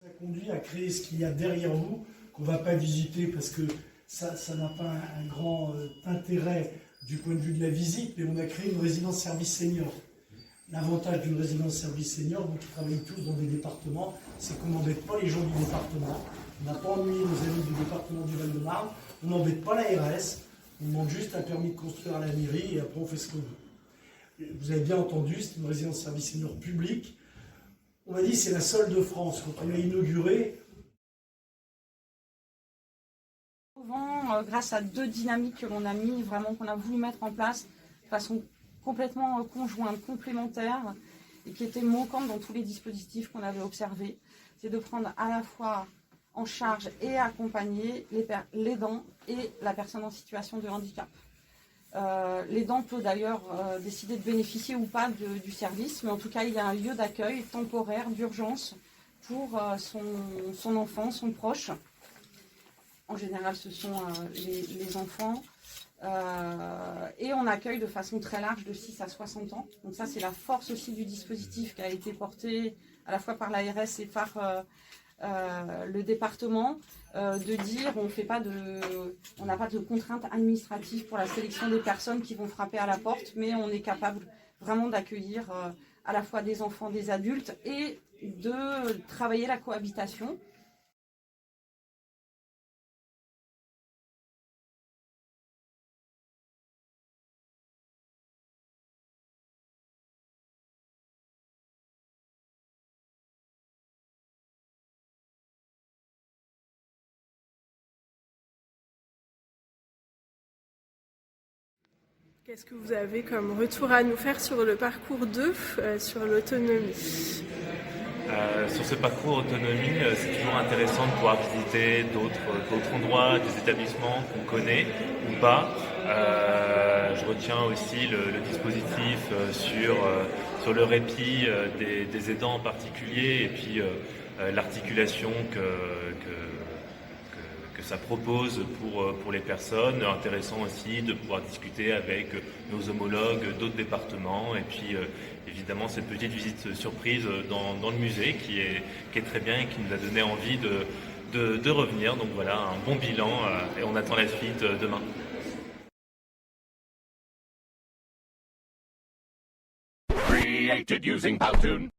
Ça conduit à créer ce qu'il y a derrière vous, qu'on ne va pas visiter parce que ça n'a pas un grand intérêt du point de vue de la visite, mais on a créé une résidence service senior. L'avantage d'une résidence service senior, vous qui travaillez tous dans des départements, c'est qu'on n'embête pas les gens du département. On n'a pas ennuyé nos amis du département du Val-de-Marne, on n'embête pas l'ARS, on demande juste un permis de construire à la mairie et après on fait ce qu'on veut. Vous avez bien entendu, c'est une résidence service senior publique. On m'a dit c'est la seule de France. Quand on l'a inaugurée, souvent, grâce à deux dynamiques que l'on a mis, vraiment qu'on a voulu mettre en place de façon complètement conjointe, complémentaire, et qui était manquante dans tous les dispositifs qu'on avait observés, c'est de prendre à la fois en charge et accompagner l'aidant et la personne en situation de handicap. L'aidant peut d'ailleurs décider de bénéficier ou pas du service, mais en tout cas il y a un lieu d'accueil temporaire d'urgence pour son enfant, son proche. En général ce sont les enfants. Et on accueille de façon très large de 6 à 60 ans. Donc ça c'est la force aussi du dispositif qui a été porté à la fois par l'ARS et par le département, de dire on n'a pas de contraintes administratives pour la sélection des personnes qui vont frapper à la porte, mais on est capable vraiment d'accueillir à la fois des enfants, des adultes et de travailler la cohabitation. Qu'est-ce que vous avez comme retour à nous faire sur le parcours 2, sur l'autonomie? Sur ce parcours autonomie, c'est toujours intéressant de pouvoir visiter d'autres endroits, des établissements qu'on connaît ou pas. Je retiens aussi le dispositif sur le répit des aidants en particulier, et puis l'articulation que ça propose pour les personnes. Intéressant aussi de pouvoir discuter avec nos homologues d'autres départements, et puis évidemment cette petite visite surprise dans le musée qui est très bien et qui nous a donné envie de revenir. Donc voilà, un bon bilan et on attend la suite demain. Created using Powtoon.